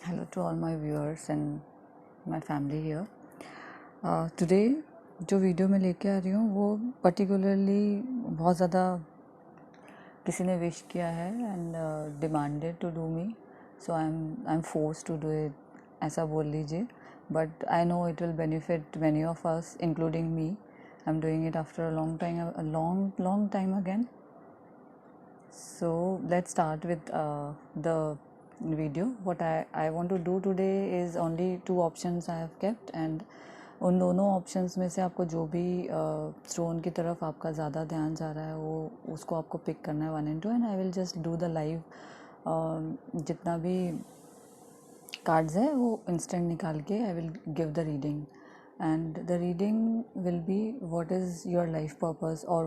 Hello to all my viewers and my family here. Today जो video मैं लेके आ रही हूँ वो पर्टिकुलरली बहुत ज़्यादा किसी ने विश किया है and demanded to do me, so I am force to do it, ऐसा बोल लीजिए. But I know it will benefit many of us including me. I am doing it after a long time again. So let's start with the video. What I want to do today is only two options I have kept, and उन दोनों options में से आपको जो भी stone की तरफ आपका ज़्यादा ध्यान जा रहा है वो उसको आपको पिक करना है 1 and 2, and I will just do the live. जितना भी कार्ड्स है वो इंस्टेंट निकाल के I will give the reading, and the reading will be what is your life purpose, or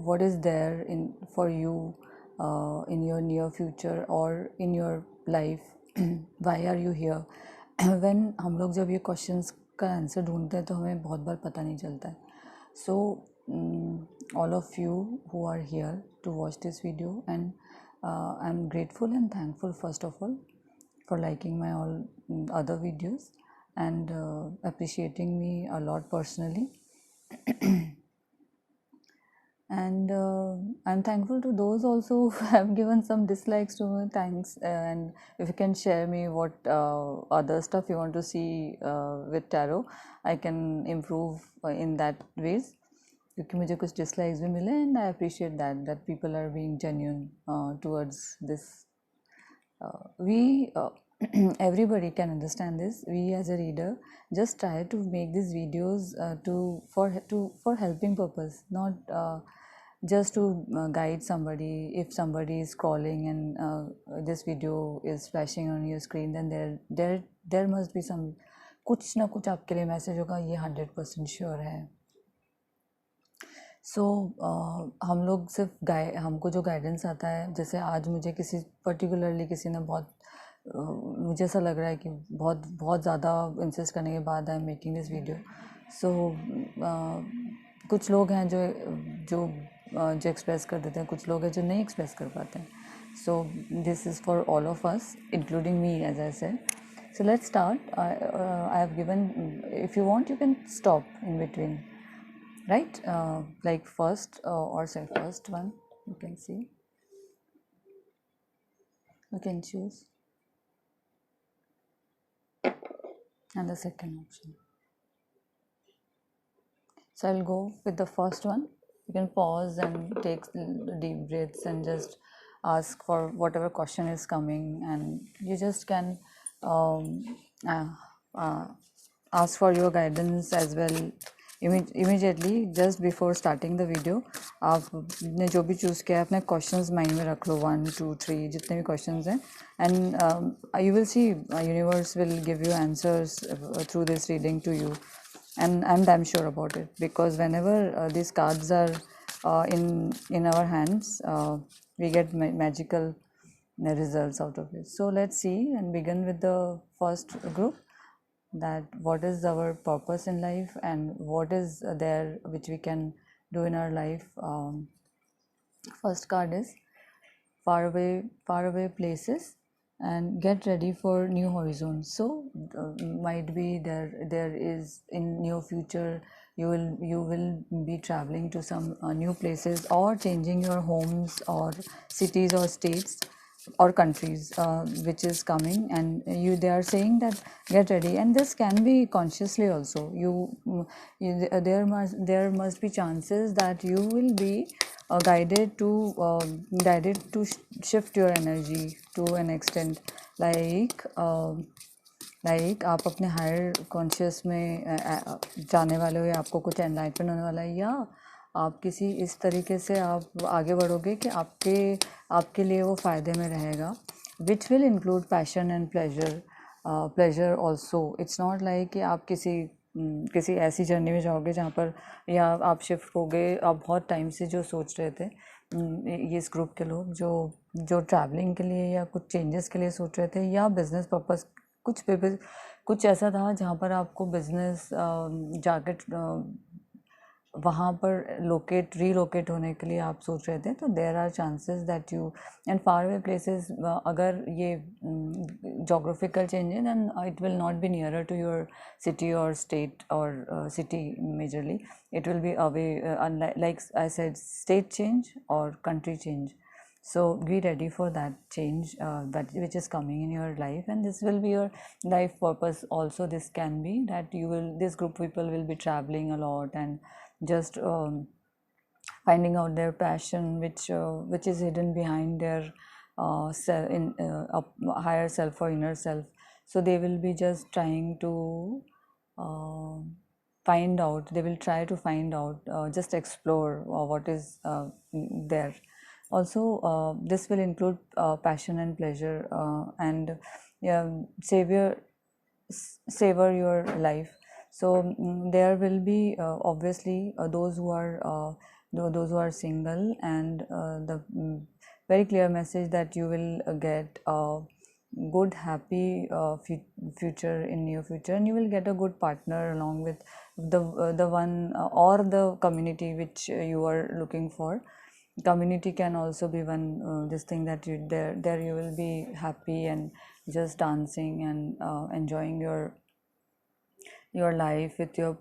what is there in for you in your near future or in your life. Why are you here? When हम लोग जब ये questions का answer ढूंढते हैं तो हमें बहुत बार पता नहीं चलता है. So all of you who are here to watch this video, and I'm grateful and thankful first of all for liking my all other videos and appreciating me a lot personally. And I'm thankful to those also who have given some dislikes to me. Thanks. And if you can share me what other stuff you want to see with tarot, I can improve in that ways, क्योंकि मुझे कुछ dislikes भी मिले, and I appreciate that people are being genuine towards this. We everybody can understand this. We as a reader just try to make these videos for helping purpose, not just to guide somebody. If somebody is scrolling and this video is flashing on your screen, then there must be some कुछ ना कुछ आपके लिए message होगा, ये 100% sure है. सो हम लोग सिर्फ हमको जो गाइडेंस आता है, जैसे आज मुझे किसी पर्टिकुलरली किसी ने बहुत मुझे ऐसा लग रहा है कि बहुत ज़्यादा इंसिस्ट करने के बाद I am making this video. So कुछ लोग हैं जो एक्सप्रेस कर देते हैं, कुछ लोग हैं जो नहीं एक्सप्रेस कर पाते हैं. So this is for all of us including me, as I said. So let's start. I have given, if you want you can stop in between, right? Like first first one you can see, you can choose, and the second option. So I'll go with the first one. You can pause and take deep breaths and just ask for whatever question is coming, and you just can uh, uh, ask for your guidance as well immediately just before starting the video. आपने जो भी choose किया है अपने questions mind में रख लो, 1 2 3 जितने भी questions हैं, and you will see universe will give you answers through this reading to you. And I'm damn sure about it, because whenever these cards are in our hands, we get magical results out of it. So let's see and begin with the first group, that what is our purpose in life and what is there which we can do in our life. First card is far away places and get ready for new horizons. So might be there is in near future you will be traveling to some new places, or changing your homes or cities or states or countries, which is coming, and they are saying that get ready. And this can be consciously also. There must be chances that you will be guided to shift your energy to an extent, like आप अपने higher conscious में जाने वाले हो, या आपको कुछ enlightenment होने वाला है, या आप किसी इस तरीके से आप आगे बढ़ोगे कि आपके लिए वो फ़ायदे में रहेगा, which will include passion and pleasure also. It's not like कि आप किसी ऐसी जर्नी में जाओगे जहाँ पर, या आप शिफ्ट हो गए, आप बहुत टाइम से जो सोच रहे थे, ये इस ग्रुप के लोग जो ट्रैवलिंग के लिए या कुछ चेंजेस के लिए सोच रहे थे, या बिज़नेस पर्पस कुछ ऐसा था जहाँ पर आपको बिज़नेस जाके वहाँ पर रीलोकेट होने के लिए आप सोच रहे थे, तो there are chances that you and far away places, अगर ये जोग्राफिकल चेंज है, then it will not be nearer to your city or state or city majorly. It will be away, like I said, state change or country change. So be ready for that change, that which is coming in your life, and this will be your life purpose also. This can be that this group of people will be traveling a lot and just finding out their passion, which is hidden behind their higher self or inner self. So they will be just trying to uh, find out. They will try to find out, just explore what is there. Also, this will include passion and pleasure, and yeah, savor your life. So there will be obviously those who are single, and the very clear message that you will get a good happy future in your future, and you will get a good partner along with the one or the community which you are looking for. Community can also be one, this thing that there you will be happy and just dancing and enjoying your life with your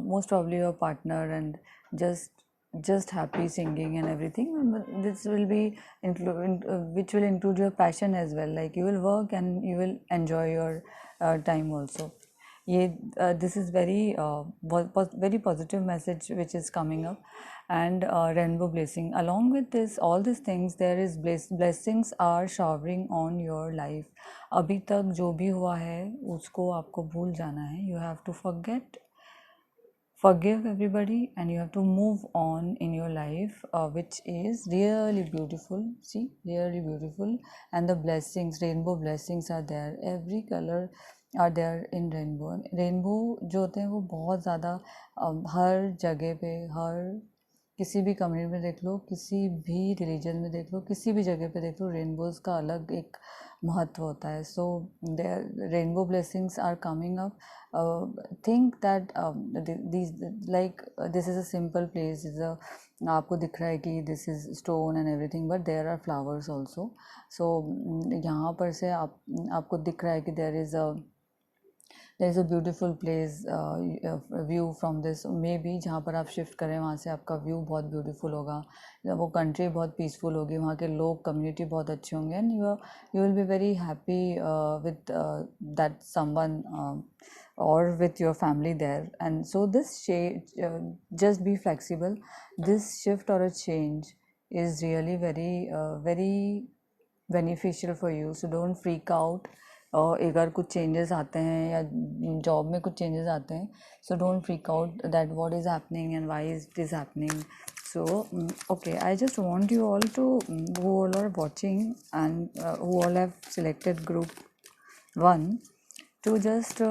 most probably your partner, and just happy singing and everything. This will be which will include your passion as well, like you will work and you will enjoy your time also. This is very very positive message which is coming up. And rainbow blessing along with this, all these things, there is blessings are showering on your life. अभी तक जो भी हुआ है उसको आपको भूल जाना है. You have to forgive everybody, and you have to move on in your life, which is really beautiful. See, really beautiful. And the blessings, rainbow blessings are there. Every color are there in rainbow जो होते हैं वो बहुत ज़्यादा हर जगह पे, हर किसी भी कम्युनिटी में देख लो, किसी भी रिलीजन में देख लो, किसी भी जगह पे देख लो, रेनबोज़ का अलग एक महत्व होता है. So there rainbow blessings are coming up. Think that this is a simple place. आपको दिख रहा है कि this is stone and everything, but there are flowers also. So यहाँ पर से आपको दिख रहा है कि there is a beautiful place, view from this. May be जहाँ पर आप शिफ्ट करें वहाँ से आपका व्यू बहुत ब्यूटीफुल होगा, वो कंट्री बहुत पीसफुल होगी, वहाँ के लोग कम्युनिटी बहुत अच्छे होंगे, and you will be very happy with that someone, or with your family there. And so this just be flexible. This shift or a change is really very beneficial for you. So don't freak out. और अगर कुछ changes आते हैं या job में कुछ changes आते हैं, so don't freak out that what is happening and why it is happening. So okay, I just want you all to, who all are watching and who all have selected group 1, to just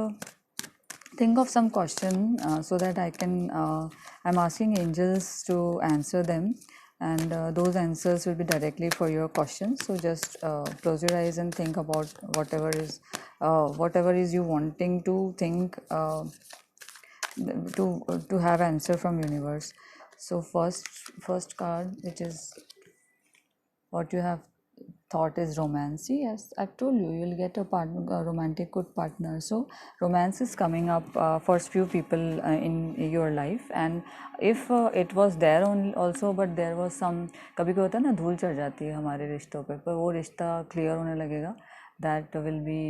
think of some question, so that I can I'm asking angels to answer them, and those answers will be directly for your questions. So just close your eyes and think about whatever is you wanting to think, to have answer from universe. So first card, which is what you have thought is romance. Yes, I've told you, you'll get a partner, a romantic good partner. So romance is coming up for few people in your life. And if it was there only also, but there was some, कभी क्या होता है ना, धूल चढ़ जाती है हमारे रिश्तों पे, पर वो रिश्ता क्लियर होने लगेगा. That will be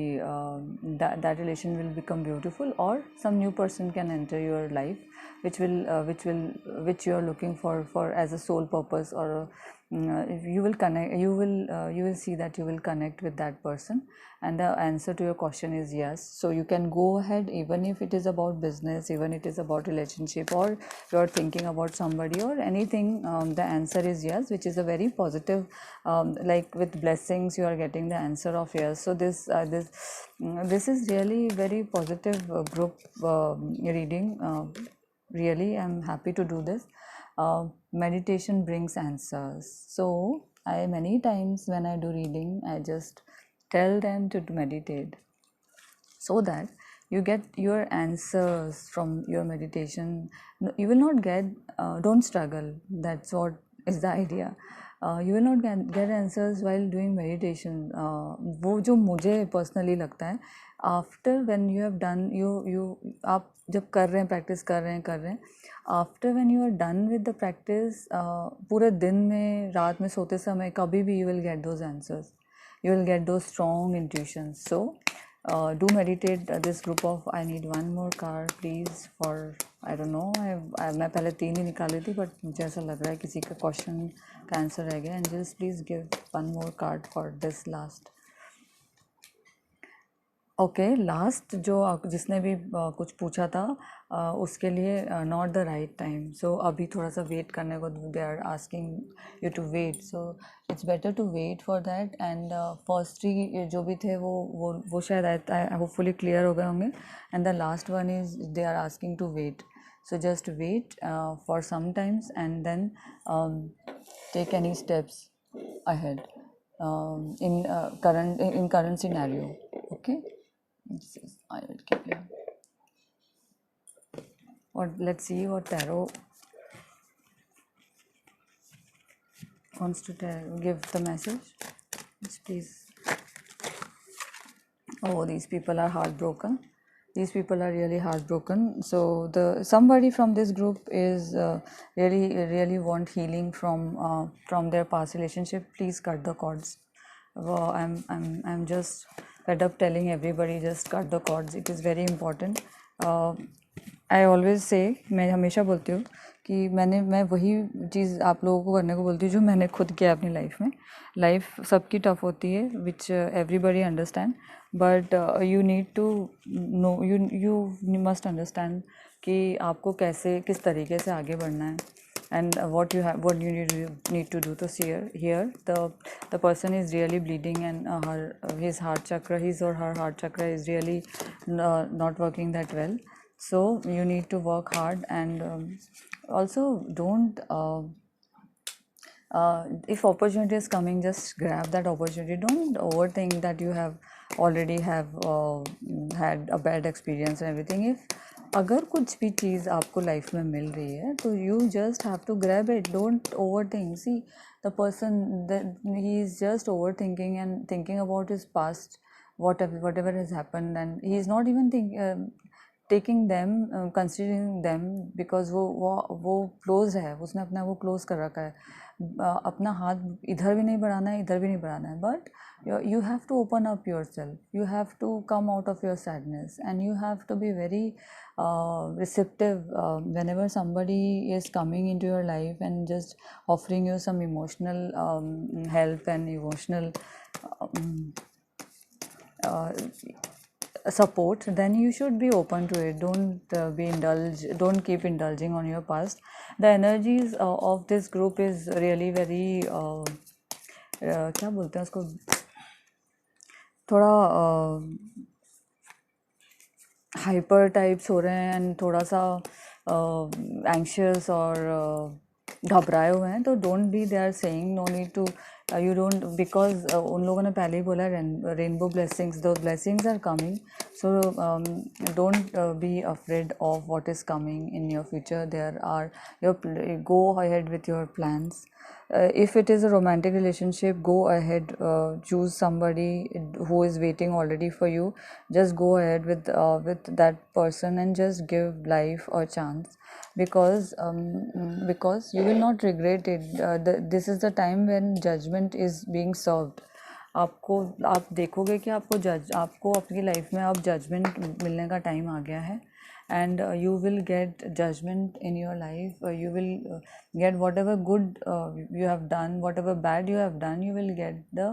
that relation will become beautiful, or some new person can enter your life, which you are looking for as a sole purpose, or if you will connect, you will see that you will connect with that person. And the answer to your question is yes. So you can go ahead, even if it is about business, even it is about relationship, or you're thinking about somebody or anything, the answer is yes, which is a very positive, like with blessings you are getting the answer of yes. So this is really very positive group reading. Really, I'm happy to do this. Meditation brings answers. So I, many times when I do reading, I just tell them to meditate, so that you get your answers from your meditation. You will not get, don't struggle, that's what is the idea. You will not get answers while doing meditation. वो जो मुझे personally लगता है, after when you have done, you आप जब कर रहे हैं, practice कर रहे हैं, after when you are done with the practice, पूरे दिन में, रात में सोते समय कभी भी you will get those answers, you will get those strong intuitions. So do meditate. This group of, I need one more card please for, I don't know, मैं पहले 3 ही निकाली थी, but मुझे ऐसा लग रहा है किसी का question का answer रह गया. Angels, please give one more card for this last. Okay, last जो जिसने भी कुछ पूछा था, उसके लिए not the right time, so अभी थोड़ा सा वेट करने को, they are asking you to wait, so it's better to wait for that. And first 3 जो भी थे वो शायद होपफुली क्लियर हो गए होंगे. And the last one is they are asking to wait, so just wait for some times and then take any steps ahead in current scenario. Okay, I will keep you. Or let's see what tarot wants to give the message. Yes, please. Oh, these people are heartbroken. These people are really heartbroken. So somebody from this group is really want healing from their past relationship. Please cut the cords. Well, I'm just fed up telling everybody just cut the cords. It is very important. I always say, मैं हमेशा बोलती हूँ कि मैं वही चीज़ आप लोगों को करने को बोलती हूँ जो मैंने खुद किया अपनी लाइफ में. लाइफ सबकी टफ होती है, which everybody understand, but you need to know, you must understand कि आपको कैसे, किस तरीके से आगे बढ़ना है, and what you need to do. So here the person is really bleeding, and his heart chakra, his or her heart chakra is really not working that well. So you need to work hard, and also don't if opportunity is coming, just grab that opportunity. Don't overthink that you have already had a bad experience and everything. If अगर कुछ भी चीज़ आपको life में मिल रही है तो you just have to grab it. Don't overthink. See, the person that he is just overthinking and thinking about his past, whatever has happened, and he is not even taking them, considering them, because वो closed है, उसने अपना वो close कर रखा है. अपना हाथ इधर भी नहीं बढ़ाना है, इधर भी नहीं बढ़ाना है, but you have to open up yourself, you have to come out of your sadness, and you have to be very receptive whenever somebody is coming into your life and just offering you some emotional help and emotional support. Then you should be open to it. Don't keep indulging on your past. The energies of this group is really very क्या बोलते हैं उसको, थोड़ा hyper types हो रहे हैं, and थोड़ा सा एंग्शियस और घबराए हुए हैं. तो don't be, they are saying no need to, you don't, because उन लोगों ने पहले ही बोला rainbow blessings, those blessings are coming. So don't be afraid of what is coming in your future. Go ahead with your plans. If it is a romantic relationship, go ahead, choose somebody who is waiting already for you. Just go ahead with that person and just give life a chance, because you will not regret it. This is the time when judgment is being served. आप देखोगे कि आपको अपनी life में अब judgement मिलने का time आ गया है, and you will get judgment in your life. You will get whatever good you have done, whatever bad you have done, you will get the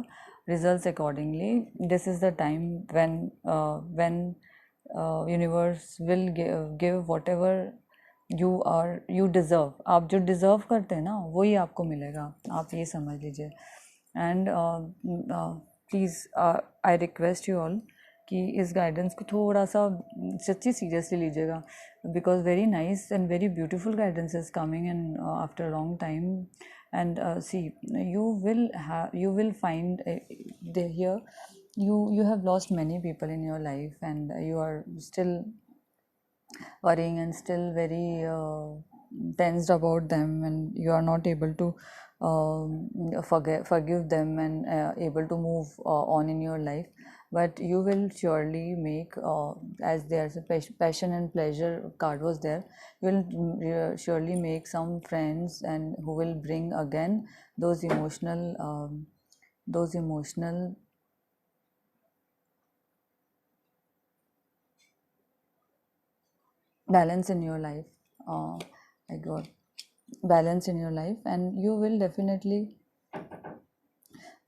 results accordingly. This is the time when universe will give whatever you deserve. आप जो deserve करते हैं ना, वही आपको मिलेगा, आप ये समझ लीजिए. And please, I request you all कि इस गाइडेंस को थोड़ा सा सच्ची सीरियसली लीजिएगा, because very nice and very beautiful guidance is coming in after long time. And see, you will find here you have lost many people in your life, and you are still worrying and still very tensed about them, and you are not able to forgive them and able to move on in your life. But you will surely make, as there's a passion and pleasure card was there, you will surely make some friends and who will bring again those emotional balance in your life. I got balance in your life, and you will definitely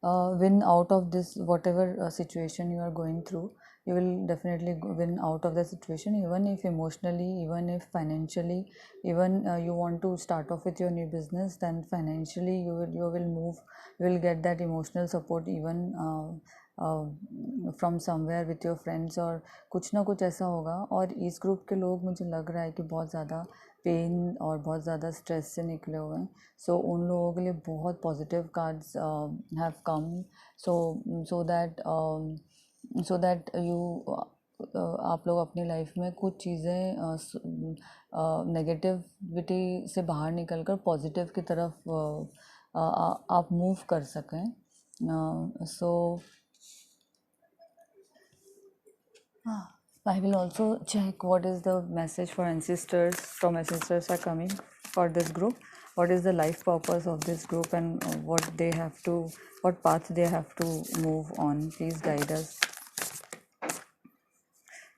win out of this whatever situation you are going through. You will definitely win out of the situation, even if emotionally, even if financially, even you want to start off with your new business, then financially you will move, you will get that emotional support even from somewhere with your friends, और कुछ ना कुछ ऐसा होगा। और इस group के लोग मुझे लग रहा है कि बहुत ज़्यादा पेन और बहुत ज़्यादा स्ट्रेस से निकले हुए हैं, सो उन लोगों के लिए बहुत positive cards have come, so that you आप लोग अपनी लाइफ में कुछ चीज़ें नेगेटिविटी से बाहर निकलकर पॉजिटिव की तरफ आप मूव कर सकें। सो I will also check what is the message for ancestors, from ancestors are coming for this group. What is the life purpose of this group, and what path they have to move on. Please guide us.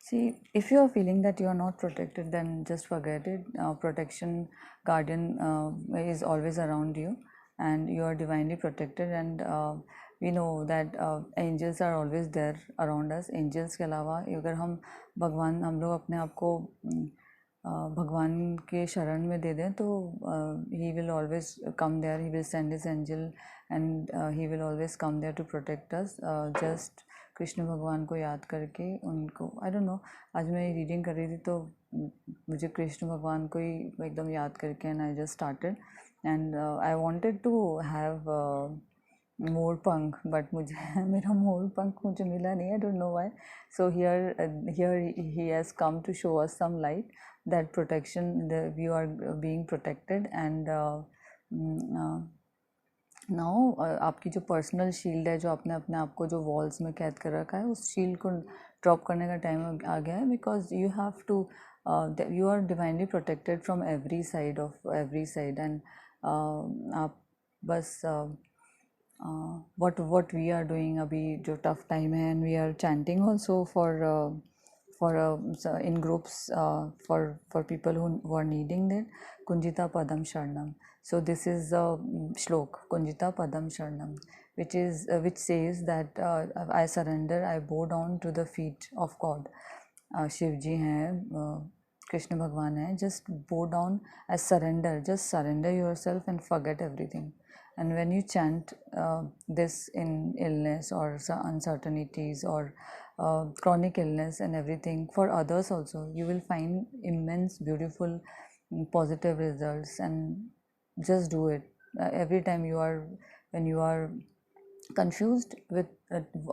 See, if you are feeling that you are not protected, then just forget it. Protection guardian is always around you, and you are divinely protected. And we know that angels are always there around us. Angels के अलावा अगर हम लोग अपने आप को भगवान के शरण में दे दें, तो he will always come there. He will send his angel, and he will always come there to protect us. Just Krishna भगवान को याद करके उनको, आई डोंट नो, आज मैं रीडिंग कर रही थी तो मुझे कृष्ण भगवान को ही एकदम याद करके, and I just started, and I wanted to have more पंख, बट मुझे मेरा मोर पंख मुझे मिला नहीं, I don't know why. So here he has come to show us some light that protection, you are being protected, and now आपकी जो पर्सनल शील्ड है, जो आपने अपने आप को जो वॉल्स में कैद कर रखा है, उस शील्ड को ड्रॉप करने का टाइम आ गया है, because you have to, you are divinely protected from every side, and आप बस what we are doing अभी जो टफ टाइम है, and we are chanting also in groups for people who are needing that Kunjita Padam Sharanam. So this is a shlok, Kunjita Padam Sharanam, which says that I surrender, I bow down to the feet of God. Shiv ji हैं, कृष्ण भगवान हैं, just bow down as surrender, just surrender yourself and forget everything. And when you chant this in illness or uncertainties or chronic illness and everything, for others also, you will find immense beautiful positive results. And just do it every time when you are confused with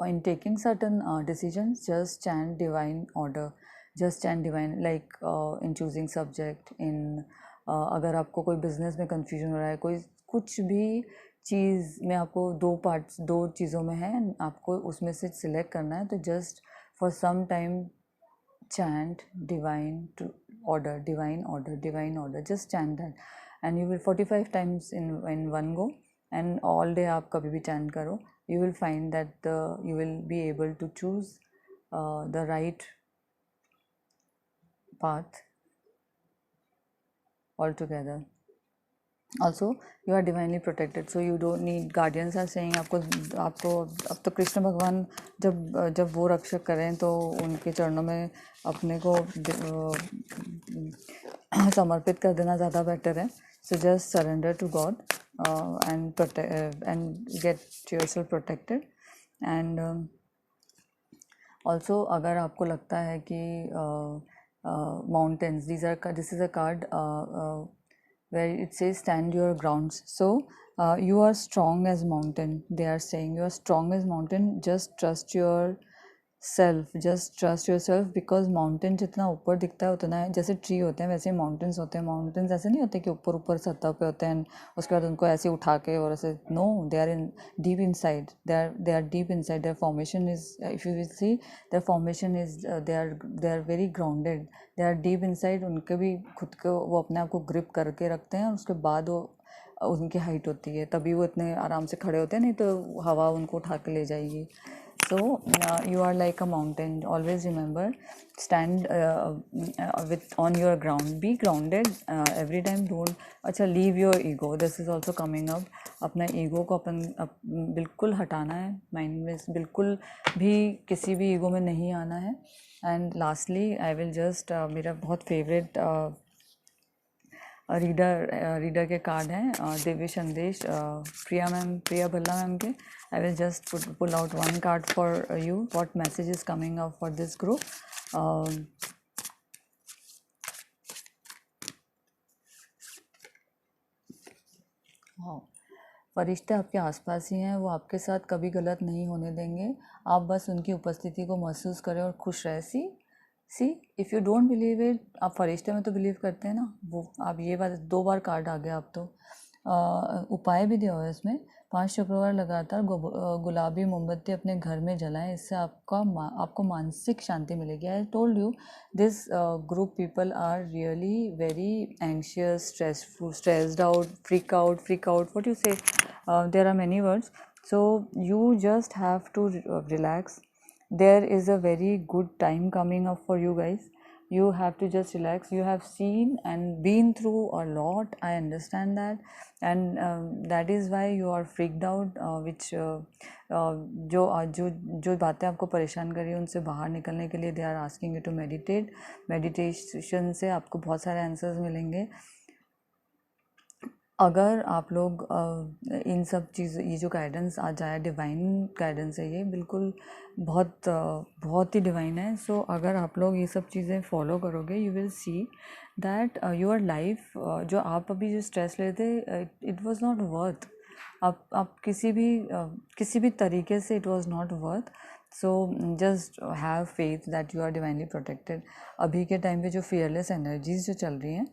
in taking certain decisions, just chant divine order, just chant divine, like in choosing subject, in अगर आपको कोई business में confusion हो रहा है, कोई कुछ भी चीज़ में आपको दो चीज़ों में है, आपको उसमें से सिलेक्ट करना है, तो just for some time chant divine order, divine order, divine order, just chant that, and you will 45 times in one go, and all day आप कभी भी chant करो, you will find that you will be able to choose the right path altogether. Also, you are divinely protected, so you don't need, guardians are saying आपको अब तो कृष्ण भगवान जब वो रक्षक करें, तो उनके चरणों में अपने को समर्पित कर देना ज़्यादा बेटर है. So just surrender to God and get yourself protected. And also, अगर आपको लगता है कि mountains, this is a card where it says stand your grounds. So you are strong as mountain. They are saying you are strong as mountain. Just trust your self, just trust your self, because mountain जितना ऊपर दिखता है उतना है, जैसे tree होते हैं वैसे माउंटेन्स होते हैं. माउंटेन्स ऐसे नहीं होते कि ऊपर ऊपर सतह पे होते हैं उसके बाद उनको ऐसे उठा के और ऐसे. No, they are in deep inside, they are deep inside. Their formation is, if you will see, their formation is, they are very grounded, they are deep inside. उनके भी खुद को वो अपने आप को grip करके रखते हैं और उसके बाद वो उनकी हाइट होती है, तभी वो इतने आराम से खड़े होते हैं, नहीं तो हवा उनको उठा के ले जाएगी. So you are like a mountain. Always remember, stand with on your ground. Be grounded every time. Don't अच्छा leave your ego. This is also coming up. अपना ego को बिल्कुल हटाना है माइंड में, बिल्कुल भी किसी भी ego में नहीं आना है. And lastly, I will just मेरा बहुत फेवरेट रीडर के कार्ड हैं, दिव्य संदेश, प्रिया भल्ला मैम के. I will just pull out one card for you. What message is coming up for this group? हाँ, फरिश्ते आपके आसपास ही हैं, वो आपके साथ कभी गलत नहीं होने देंगे. आप बस उनकी उपस्थिति को महसूस करें और खुश रहे. सी if you don't believe it, आप फरिश्ते में तो बिलीव करते हैं ना, वो आप ये बात 2 बार कार्ड आ गया. आप तो उपाय भी दिया हुआ है इसमें. 5 शुक्रवार लगातार गुलाबी मोमबत्ती अपने घर में जलाएं, इससे आपको मानसिक शांति मिलेगी. I told you this group people are really very anxious, stressed out, freak out, what you say, there are many words. So you just have to relax. There is a very good time coming up for you guys. You have to just relax. You have seen and been through a lot. I understand that, and that is why you are freaked out. Which जो बातें आपको परेशान कर रही हैं उनसे बाहर निकलने के लिए they are asking you to meditate. Meditation से आपको बहुत सारे आंसर्स मिलेंगे. अगर आप लोग इन सब चीज़, ये जो गाइडेंस आज आया डिवाइन गाइडेंस है, ये बिल्कुल बहुत ही डिवाइन है. सो अगर आप लोग ये सब चीज़ें फॉलो करोगे, you will see that your life, जो आप अभी जो स्ट्रेस ले थे, इट वाज नॉट वर्थ. आप किसी भी तरीके से it was not worth. So just have faith that you are divinely protected. अभी के टाइम पे जो फियरलेस एनर्जीज जो चल रही हैं,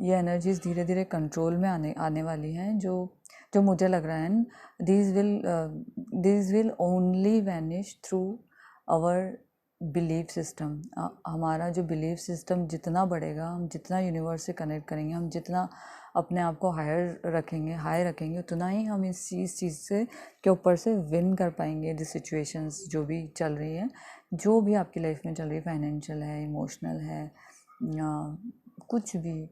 ये एनर्जीज धीरे धीरे कंट्रोल में आने वाली हैं. जो मुझे लग रहा है, these will only vanish through our belief system. हमारा जो बिलीफ सिस्टम जितना बढ़ेगा, हम जितना यूनिवर्स से कनेक्ट करेंगे, हम जितना अपने आप को हाई रखेंगे, उतना ही हम इस चीज़ से के ऊपर से विन कर पाएंगे. द सिचुएशंस जो भी चल रही है, जो भी आपकी लाइफ में चल रही है, फाइनेंशियल है, इमोशनल है, कुछ भी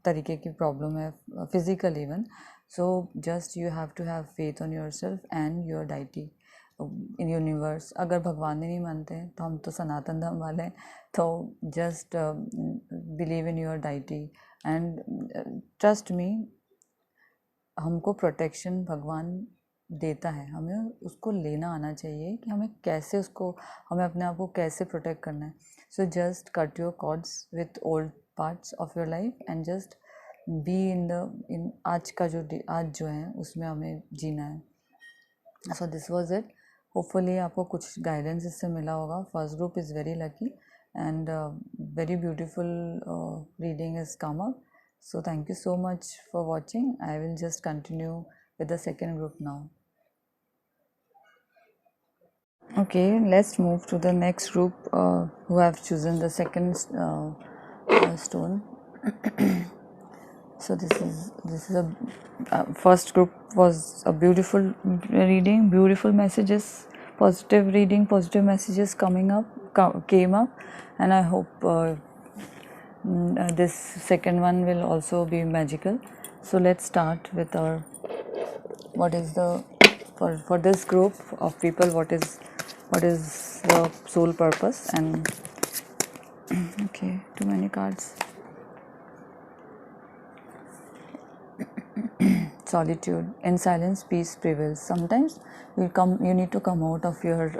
तरीके की प्रॉब्लम है, physical even. So just you have to have faith on your self and your deity in universe. अगर भगवान नहीं मानते हैं तो हम तो सनातन धर्म वाले हैं, तो just believe in your deity and trust me. हमको प्रोटेक्शन भगवान देता है, हमें उसको लेना आना चाहिए कि हमें अपने आप को कैसे प्रोटेक्ट करना है. So just cut your cords with old parts of your life and just be in आज जो है उसमें हमें जीना है. So this was it. Hopefully आपको कुछ गाइडेंस इससे मिला होगा. First group is very lucky and very beautiful reading has come up. So thank you so much for watching. I will just continue with the second group now. Okay, let's move to the next group who have chosen the second stone. So this is a first group was a beautiful reading, beautiful messages, positive reading, positive messages came up, and I hope this second one will also be magical. So let's start with our what is the for this group of people, what is the soul purpose. And okay, too many cards. Solitude. In silence, peace prevails. Sometimes you need to come out of your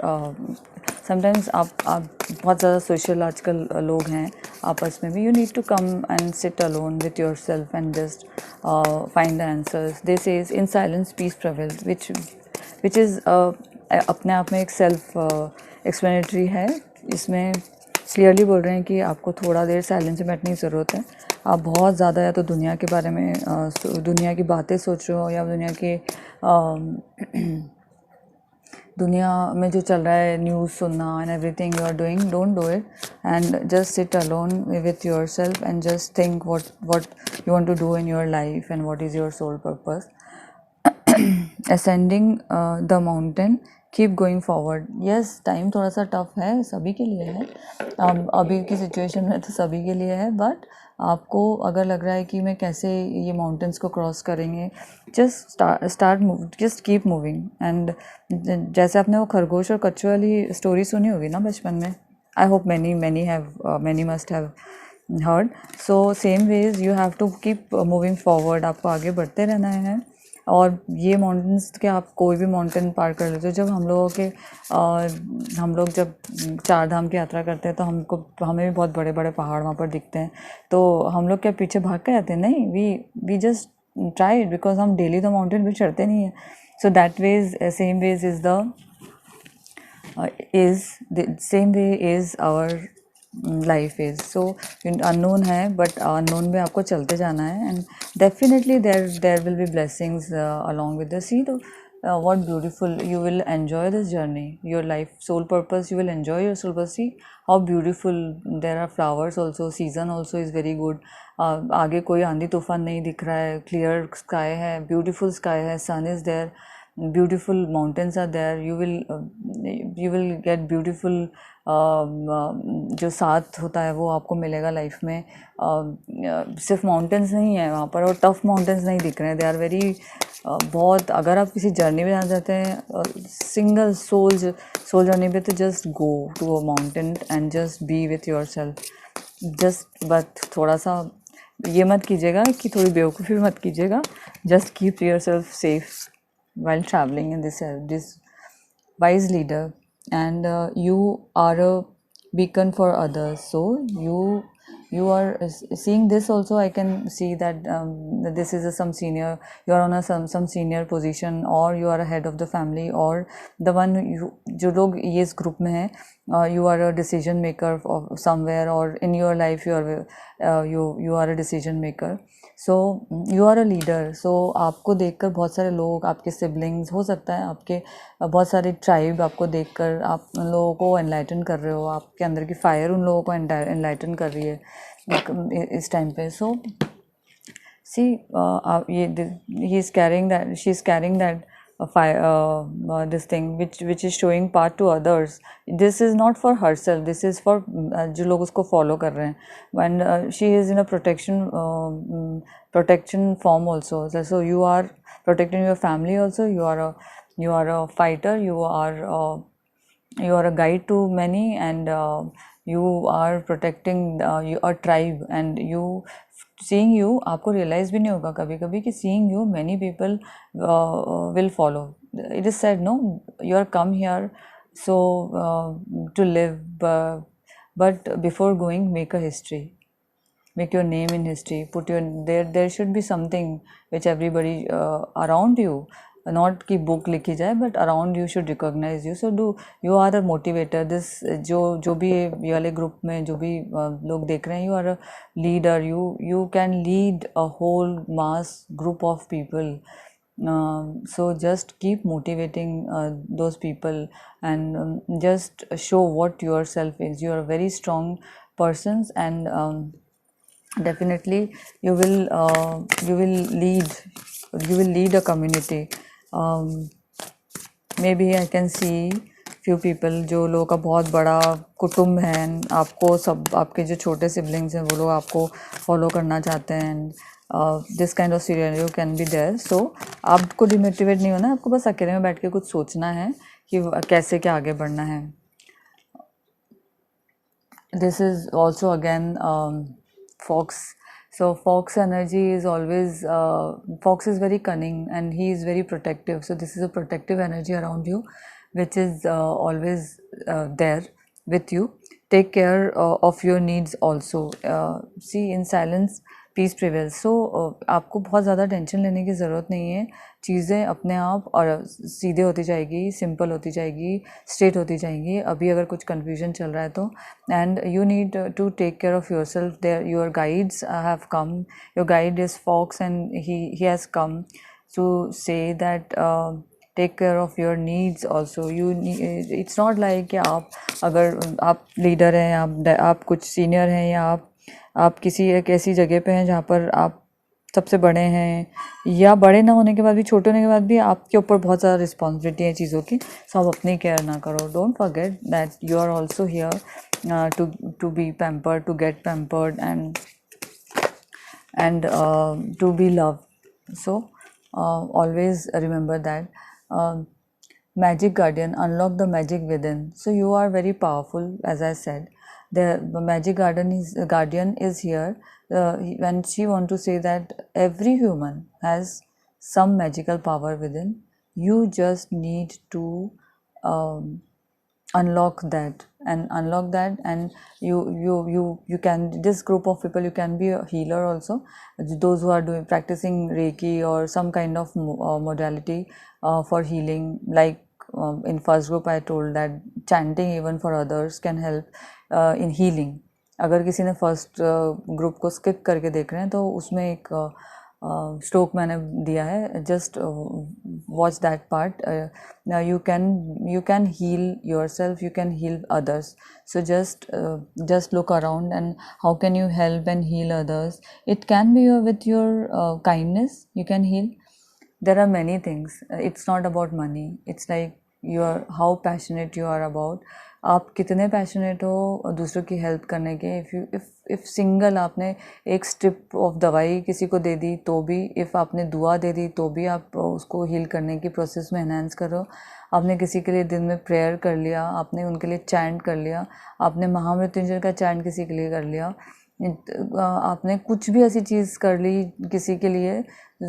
sometimes आप बहुत ज़्यादा social आजकल लोग हैं आपस में भी. You need to come and sit alone with your self and just find the answers. This is in silence peace prevails, which is अपने आप में एक सेल्फ एक्सप्लेनेटरी है. इसमें क्लियरली बोल रहे हैं कि आपको थोड़ा देर साइलेंस में बैठने की ज़रूरत है. आप बहुत ज़्यादा या तो दुनिया के बारे में दुनिया की बातें सोच रहे हो, या दुनिया के दुनिया में जो चल रहा है न्यूज़ सुनना and everything you are doing, don't do it and just sit alone with your self and just think what you want to do in your life and what is your sole purpose. Ascending the mountain, keep going forward. Yes, time थोड़ा सा tough है, सभी के लिए है. अभी की situation में तो सभी के लिए है. बट आपको अगर लग रहा है कि मैं कैसे ये माउंटेन्स को क्रॉस करेंगे, जस्ट कीप मूविंग. एंड जैसे आपने वो खरगोश और कच्छू वाली स्टोरी सुनी होगी ना बचपन में, I hope many must have heard. So same ways you have to keep moving forward. आपको आगे बढ़ते रहना है. और ये माउंटेन्स के आप कोई भी माउंटेन पार कर लेते हो. जब हम लोग जब 4 धाम की यात्रा करते हैं तो हमें भी बहुत बड़े बड़े पहाड़ वहाँ पर दिखते हैं. तो हम लोग क्या पीछे भाग के आते हैं? नहीं, we just try it, because हम डेली तो माउंटेन भी चढ़ते नहीं हैं. So that ways same ways is same way is our life is. So unknown है, बट अननोन में आपको चलते जाना है. And definitely there will be blessings along with the sea. तो what beautiful, you will enjoy this journey, your life soul purpose, you will enjoy your soul purpose. See how beautiful, there are flowers also, season also is very good. आगे कोई आंधी तूफान नहीं दिख रहा है, clear sky है, beautiful sky है, sun is there, beautiful mountains are there. You will get beautiful जो साथ होता है वो आपको मिलेगा लाइफ में. सिर्फ माउंटेन्स नहीं है वहाँ पर, और टफ माउंटेन्स नहीं दिख रहे हैं. दे आर वेरी बहुत. अगर आप किसी जर्नी में जाना चाहते हैं, सिंगल सोल जर्नी पे, तो just go to a mountain and just be with your self. Just but थोड़ा सा ये मत कीजिएगा कि थोड़ी बेवकूफ़ी मत कीजिएगा. Just keep your self safe while traveling in this wise leader. And you are a beacon for others. So you are seeing this also. I can see that this is some senior, you are on a some senior position, or you are a head of the family, or the one जो लोग ये इस group में हैं, you are a decision maker of somewhere, or in your life you are a decision maker. So you are a leader. So आपको देखकर बहुत सारे लोग, आपके सिबलिंग्स हो सकता है, आपके बहुत सारे ट्राइब आपको देखकर आप उन लोगों को एनलाइटन कर रहे हो. आपके अंदर की फायर उन लोगों को एनलाइटन कर रही है इस टाइम पे. सो सी he is carrying that, she is carrying that this thing which is showing path to others. This is not for herself, this is for जो लोग उसको follow कर रहे हैं. And she is in a protection form also. So you are protecting your family also. You are a fighter, you are a guide to many, and you are protecting your tribe. And you seeing you, आपको realize भी नहीं होगा कभी कभी कि seeing you many people will follow. It is said, no, you are come here so to live, but before going, make a history, make your name in history, put your there should be something which everybody around you, not कि book लिखी जाए, but around you should recognize you. So do you are a motivator. This जो भी ये वाले group में जो भी लोग देख रहे हैं, you are a leader. You can lead a whole mass group of people. So just keep motivating those people, and just show what yourself is. You are a very strong persons, and definitely you will lead a community. Maybe I can see few people जो लोगों का बहुत बड़ा कुटुंब है, आपको सब आपके जो छोटे सिबलिंग्स हैं वो लोग आपको फॉलो करना चाहते हैं. This kind of scenario can be there. So आपको डिमोटिवेट नहीं होना, आपको बस अकेले में बैठ के कुछ सोचना है कि कैसे क्या आगे बढ़ना है. This is also again Fox. So Fox energy is always Fox is very cunning and he is very protective. So this is a protective energy around you, which is always there with you. Take care of your needs also. See, in silence peace prevail. So आपको बहुत ज़्यादा tension लेने की ज़रूरत नहीं है. चीज़ें अपने आप और सीधे होती जाएगी, सिंपल होती जाएगी, स्ट्रेट होती जाएंगी. अभी अगर कुछ कन्फ्यूजन चल रहा है तो, and you need to take care of yourself. There your guides have come. Your guide is fox and he has come to say that take care of your needs also. You it's not like कि आप अगर आप leader हैं, आप कुछ senior हैं, या आप किसी एक ऐसी जगह पे हैं जहाँ पर आप सबसे बड़े हैं, या बड़े ना होने के बाद भी, छोटे होने के बाद भी आपके ऊपर बहुत ज़्यादा रिस्पॉन्सिबिलिटी है चीज़ों की. सो आप अपनी केयर ना करो. Don't forget that you are also here to be pampered, to get pampered and to be loved. So always remember that. Magic Guardian, unlock the magic within. So you are very powerful, as I said. The Magic Guardian is here, and she want to say that every human has some magical power within. You just need to unlock that, and you can, this group of people, you can be a healer also. Those who are practicing Reiki or some kind of modality for healing, like in first group I told that chanting even for others can help in healing. अगर किसी ने first group को skip करके देख रहे हैं तो उसमें एक स्ट्रोक मैंने दिया है. Just watch that part. You can heal yourself, you can heal others. So just look around and how can you help and heal others. It can be with your kindness you can heal. There are many things. It's not about money. It's like how passionate you are about. आप कितने passionate हो दूसरों की help करने के. If single आपने एक strip of दवाई किसी को दे दी तो भी, इफ़ आपने दुआ दे दी तो भी आप उसको हील करने की प्रोसेस में एनहांस करो. आपने किसी के लिए दिन में प्रेयर कर लिया, आपने उनके लिए चैंट कर लिया, आपने महामृत्युंजय का चैंट किसी के लिए कर लिया, आपने कुछ भी ऐसी चीज़ कर ली किसी के लिए,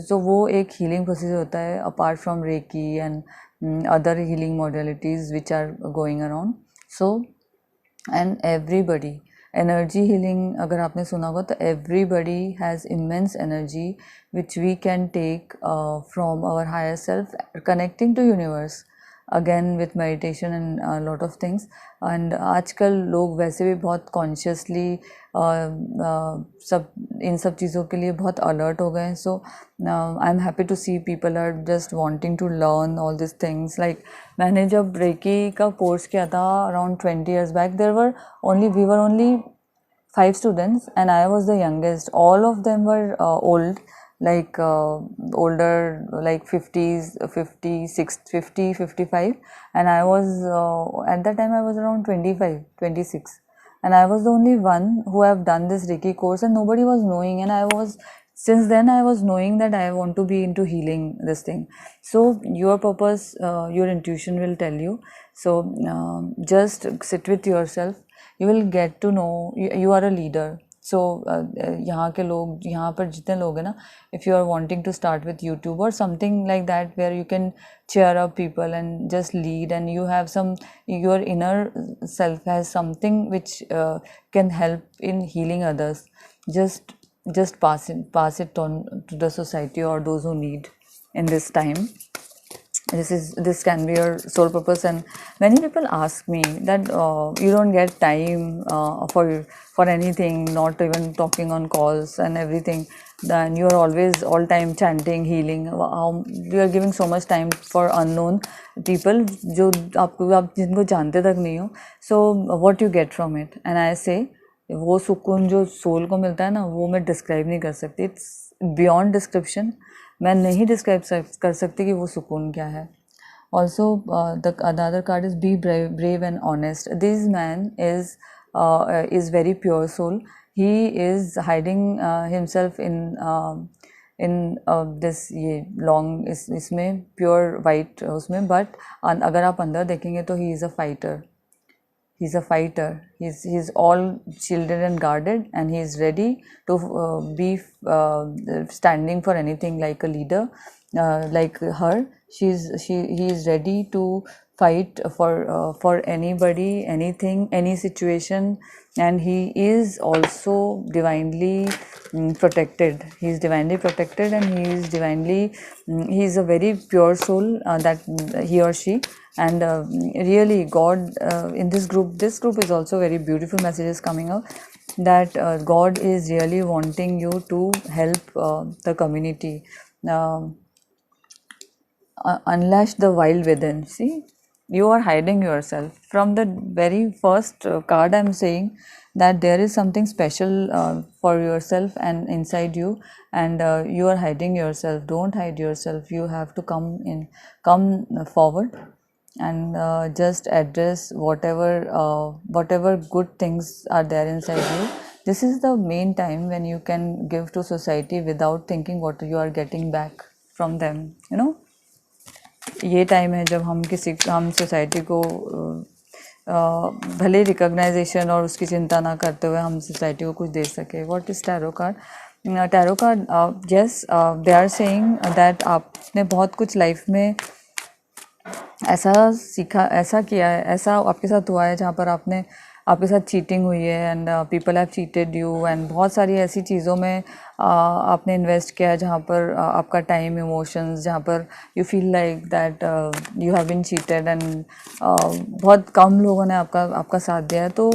तो वो एक हीलिंग प्रोसेस होता है, apart from reiki and other healing modalities which are going around. So and everybody, energy healing अगर आपने सुना होगा तो everybody has immense energy which we can take from our higher self, connecting to universe again with meditation and lot of things. And आजकल लोग वैसे भी बहुत कॉन्शियसली इन सब चीज़ों के लिए बहुत अलर्ट हो गए हैं. So I am happy to see people are just wanting to learn all this things. Like मैंने जब रेकी का कोर्स किया था around 20 years back, we were only 5 students and I was the youngest. All of them were old, like older, like 50s, 56, 50, 55, and I was at that time I was around 25, 26, and I was the only one who have done this Reiki course, and nobody was knowing, and since then I was knowing that I want to be into healing this thing. So your purpose, your intuition will tell you. So just sit with yourself. You will get to know you are a leader. So यहाँ के लोग, यहाँ पर जितने लोग हैं ना, if you are wanting to start with YouTube or something like that where you can cheer up people and just lead, and you have your inner self has something which can help in healing others, just pass it on to the society or those who need in this time. This can be your soul purpose. And many people ask me that you don't get time for anything, not even talking on calls and everything, then you are always all time chanting, healing. You are giving so much time for unknown people जो आप जिनको जानते तक नहीं हो. So what you get from it? And I say, वो सुकून जो सोल को मिलता है ना, वो मैं डिस्क्राइब नहीं कर सकती. It's beyond description. मैं नहीं डिस्क्राइब कर सकती कि वो सुकून क्या है. Also the other card is be brave and honest. This man is very pure soul. He is hiding himself in this ये long इसमें pure white उसमें, but अगर आप अंदर देखेंगे तो he is a fighter. He's a fighter. He's all shielded and guarded, and he is ready to be standing for anything, like a leader, like her. He is ready to fight for anybody, anything, any situation, and he is also divinely protected. He is divinely protected, and he is divinely he is a very pure soul, that he or she. And really God, in this group is also very beautiful messages coming up, that God is really wanting you to help the community, unleash the wild within. See, you are hiding yourself from the very first card. I'm saying that there is something special for yourself and inside you, and you are hiding yourself. Don't hide yourself. You have to come forward, and just address whatever good things are there inside you. This is the main time when you can give to society without thinking what you are getting back from them, you know. ये time है जब हम society को भले recognition और उसकी चिंता ना करते हुए हम सोसाइटी को कुछ दे सके. What is tarot card? Tarot card, yes, they are saying that आपने बहुत कुछ लाइफ में ऐसा सीखा, ऐसा किया है, ऐसा आपके साथ हुआ है जहाँ पर आपके साथ चीटिंग हुई है, and people have cheated you, and बहुत सारी ऐसी चीज़ों में आपने इन्वेस्ट किया है जहाँ पर आपका टाइम, इमोशंस, जहाँ पर you feel like that you have been cheated, and बहुत कम लोगों ने आपका साथ दिया है. तो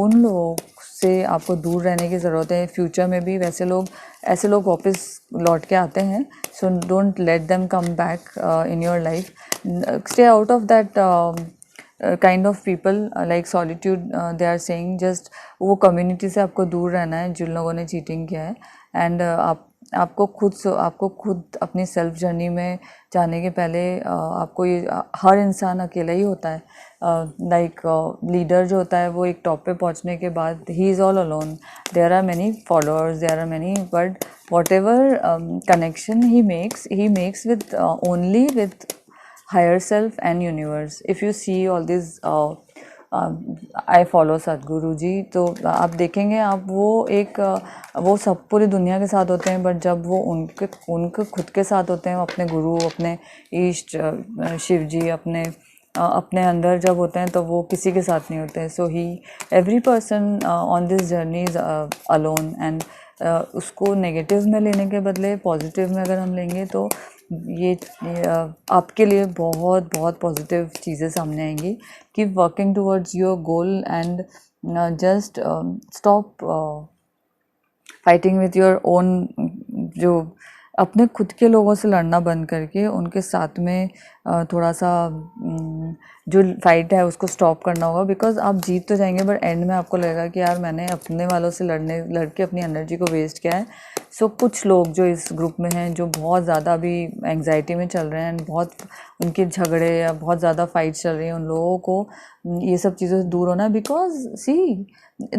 उन लोगों से आपको दूर रहने की ज़रूरत है. फ्यूचर में भी ऐसे लोग वापस लौट के आते हैं. So don't let them come back in your life. Stay out of that kind of people like solitude. They are saying just वो कम्युनिटी से आपको दूर रहना है जिन लोगों ने चीटिंग किया है. एंड आपको खुद अपनी सेल्फ जर्नी में जाने के पहले आपको ये हर इंसान अकेला ही होता है. लाइक लीडर जो होता है वो एक टॉप पे पहुंचने के बाद he is all alone. There are many followers, there are many, but whatever connection he makes with only with higher self and universe. If you see all these I follow सदगुरु जी, तो आप देखेंगे, आप वो सब पूरी दुनिया के साथ होते हैं, बट जब वो उनके खुद के साथ होते हैं, अपने गुरु, अपने ईष्ट शिव जी, अपने अंदर जब होते हैं तो वो किसी के साथ नहीं होते हैं. So every person on this journey is alone. And उसको नेगेटिव में लेने के बदले पॉजिटिव में अगर हम लेंगे तो ये आपके लिए बहुत बहुत पॉजिटिव चीज़ें सामने आएंगी. Keep working towards your goal, and just stop fighting with your own. जो अपने खुद के लोगों से लड़ना बंद करके उनके साथ में थोड़ा सा जो फाइट है उसको स्टॉप करना होगा. बिकॉज आप जीत तो जाएंगे, बट एंड में आपको लगेगा कि यार मैंने अपने वालों से लड़ के अपनी एनर्जी को वेस्ट किया है. सो कुछ लोग जो इस ग्रुप में हैं जो बहुत ज़्यादा अभी एंग्जाइटी में चल रहे हैं, बहुत उनके झगड़े या बहुत ज़्यादा फाइट चल रही हैं, उन लोगों को ये सब चीज़ों से दूर होना. Because see,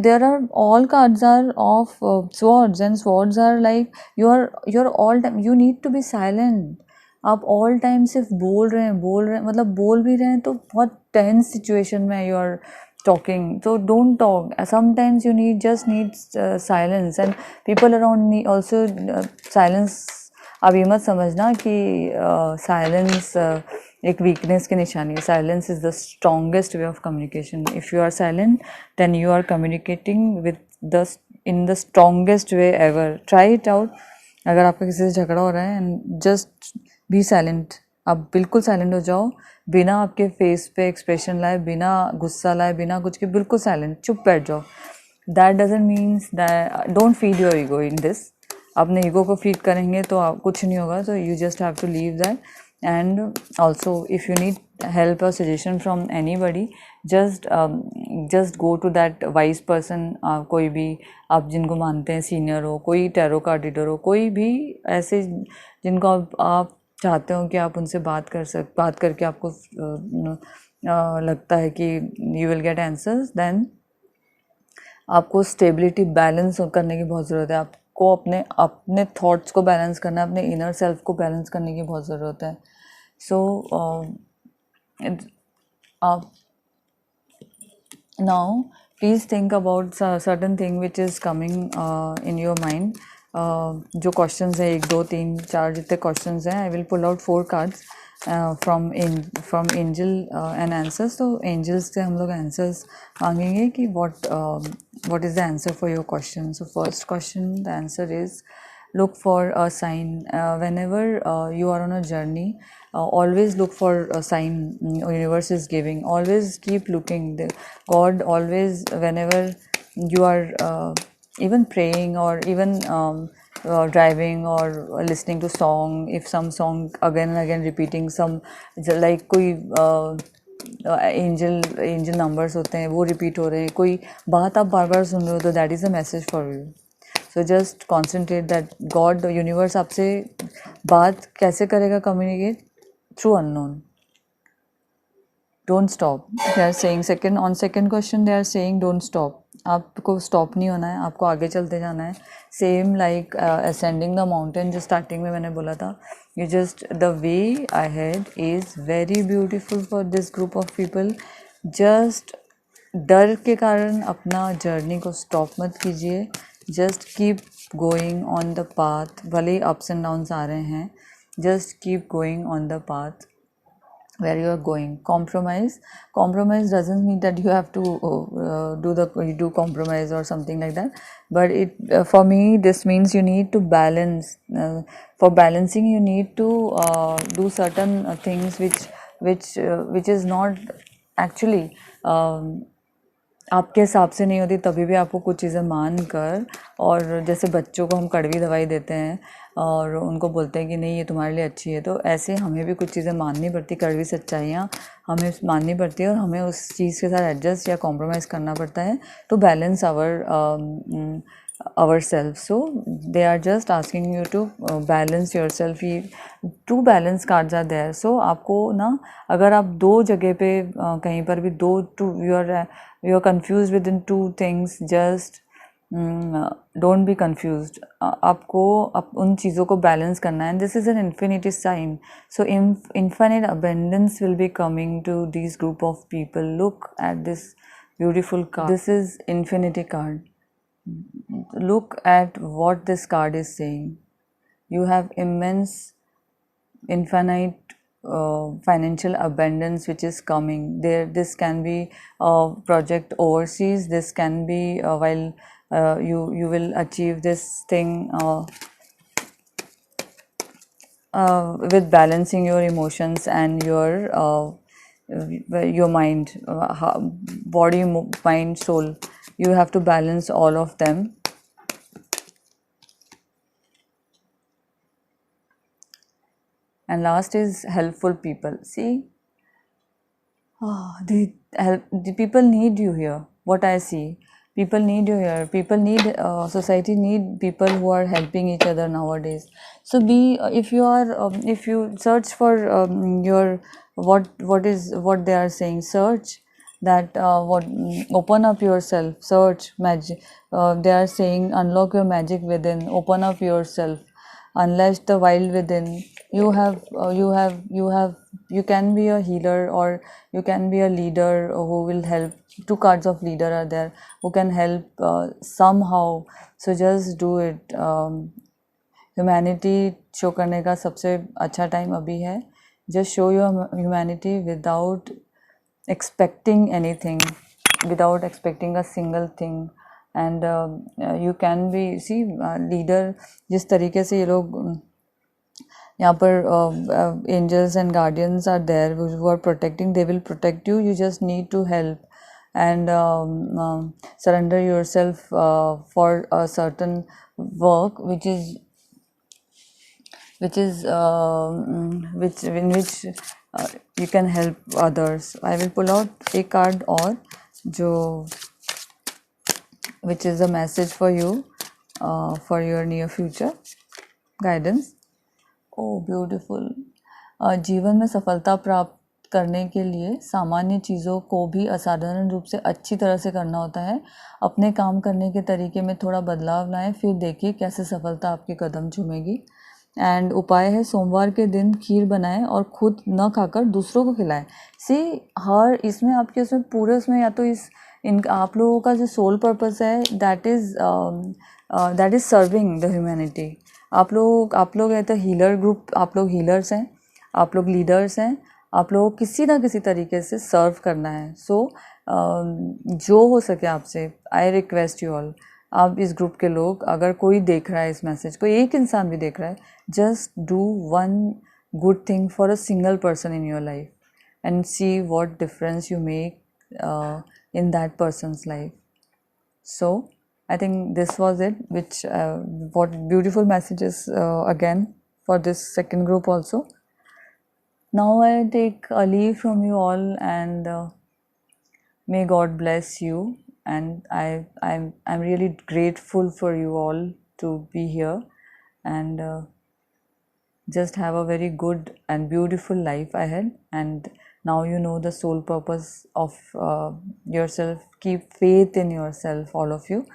there are all cards are of swords, and swords are like you're all time you need to be silent. आप all time सिर्फ बोल रहे हैं, मतलब बोल भी रहे हैं तो बहुत टेंस सिचुएशन में you are talking, so don't talk. Sometimes you just need silence, and people around need also silence. अब ये मत समझना कि साइलेंस एक वीकनेस की निशानी है. Silence is the strongest way of communication. If you are silent then you are communicating with in the strongest way ever. Try it out. अगर आपका किसी से झगड़ा हो रहा है, एंड जस्ट बी साइलेंट. आप बिल्कुल साइलेंट हो जाओ, बिना आपके फेस पे एक्सप्रेशन लाए, बिना गुस्सा लाए, बिना कुछ के, बिल्कुल साइलेंट, चुप बैठ जाओ. That doesn't means that don't feed your ego in this. अपने ईगो को फीड करेंगे तो कुछ नहीं होगा. तो you just have to leave that. And also if you need help और suggestion from anybody, just go to that wise person. कोई भी आप जिनको मानते हैं सीनियर हो, कोई टैरो कार्ड रीडर हो, कोई भी ऐसे जिनको आप चाहते हो कि आप उनसे बात करके आपको लगता है कि you will get answers. Then आपको स्टेबिलिटी, बैलेंस करने की बहुत ज़रूरत है. आपको अपने थॉट्स को बैलेंस करना है, अपने इनर सेल्फ को बैलेंस करने की बहुत ज़रूरत है. सो now please think about certain thing which is coming in your mind. जो क्वेश्चंस हैं 1 2 3 4 जितने क्वेश्चंस हैं, I will pull out 4 cards from angel and answers. तो एंजल्स से हम लोग आंसर्स मांगेंगे कि what is the answer for your question. So first question, the answer is look for a sign. Whenever you are on a journey, always look for a sign universe is giving. Always keep looking. God always, whenever you are even praying or even driving or listening to song, if some song again and again repeating, some like कोई angel numbers होते हैं वो repeat हो रहे हैं, कोई बात आप बार बार सुन रहे हो, तो that is a message for you. So just concentrate that god universe आपसे बात कैसे करेगा, communicate through unknown. Don't stop. They are saying second, on second question they are saying don't stop. आपको स्टॉप नहीं होना है, आपको आगे चलते जाना है. Same like ascending the mountain, जो स्टार्टिंग में मैंने बोला था, you just the way ahead is very beautiful for this group of people. Just डर के कारण अपना जर्नी को स्टॉप मत कीजिए. Just keep going on the path. भले ही अप्स एंड डाउन्स आ रहे हैं, just keep going on the path where you are going. Compromise doesn't mean that you have to do compromise or something like that, but it for me this means you need to balance. For balancing you need to do certain things which is not actually आपके हिसाब से नहीं होती, तभी भी आपको कुछ चीज़ें मान कर, और जैसे बच्चों को हम कड़वी दवाई देते हैं और उनको बोलते हैं कि नहीं ये तुम्हारे लिए अच्छी है, तो ऐसे हमें भी कुछ चीज़ें माननी पड़ती, कड़वी सच्चाइयाँ हमें माननी पड़ती है और हमें उस चीज़ के साथ एडजस्ट या कॉम्प्रोमाइज़ करना पड़ता है to balance ourselves. So they are just asking you to balance yourself. Two balance cards are there. So आपको ना, अगर आप दो जगह पे कहीं पर भी you are confused within two things, just don't be confused. आपको उन चीज़ों को बैलेंस करना है. This is an infinity sign, so infinite abundance will be coming to these group of people. Look at this beautiful card. This is infinity card. Look at what this card is saying. You have immense, infinite financial abundance which is coming there. This can be a project overseas. This can be while you will achieve this thing with balancing your emotions and your mind, body, mind, soul. You have to balance all of them. And last is helpful people. See, the people need you here. What I see, people need you here. People need society need people who are helping each other nowadays. So if you search for your what they are saying, search that open up yourself, search magic. They are saying unlock your magic within, open up yourself, unleash the wild within. You can be a healer, or you can be a leader who will help. Two cards of leader are there who can help somehow. So just do it. Humanity show करने का सबसे अच्छा time अभी है. Just show your humanity without expecting anything, without expecting a single thing. And you can be see leader. जिस तरीके से ये लोग यहाँ पर angels and guardians are there who are protecting, they will protect you. You just need to help and surrender yourself for a certain work which in which you can help others. I will pull out a card और जो which is a message for you for your near future guidance. Oh beautiful. जीवन में सफलता प्राप्त करने के लिए सामान्य चीज़ों को भी असाधारण रूप से अच्छी तरह से करना होता है. अपने काम करने के तरीके में थोड़ा बदलाव लाएं, फिर देखिए कैसे सफलता आपके कदम चूमेगी. एंड उपाय है सोमवार के दिन खीर बनाएं और खुद न खाकर दूसरों को खिलाएं। सी हर इसमें आपके उसमें पूरे उसमें या तो इस इन आप लोगों का जो सोल पर्पस है that is serving the humanity. आप लोग है तो हीलर ग्रुप, आप लोग हीलर्स हैं, आप लोग लीडर्स हैं, आप लोगों को किसी ना किसी तरीके से सर्व करना है। सो जो हो सके आपसे, आई रिक्वेस्ट यू ऑल, आप इस ग्रुप के लोग, अगर कोई देख रहा है इस मैसेज को, एक इंसान भी देख रहा है, just do one good thing for a single person in your life and see what difference you make in that person's life. So I think this was it, which what beautiful messages again for this second group also. Now I take a leave from you all, and may God bless you. And I'm really grateful for you all to be here, and just have a very good and beautiful life ahead. And now you know the sole purpose of yourself. Keep faith in yourself, all of you,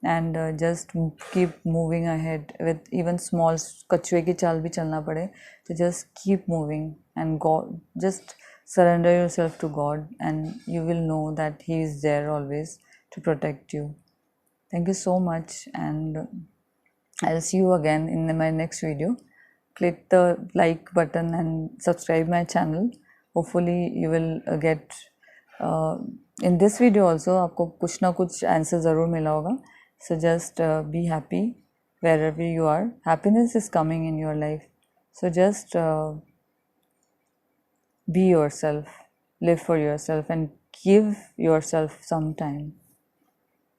and just keep moving ahead with even small kachwe ki chal bhi chalna pade, to just keep moving, and God, just surrender yourself to God, and you will know that He is there always to protect you. Thank you so much, and I'll see you again in my next video. Click the like button and subscribe my channel. Hopefully you will get in this video also आपको कुछ ना कुछ answer ज़रूर मिला होगा. So just be happy wherever you are. Happiness is coming in your life. So just be yourself, live for yourself, and give yourself some time.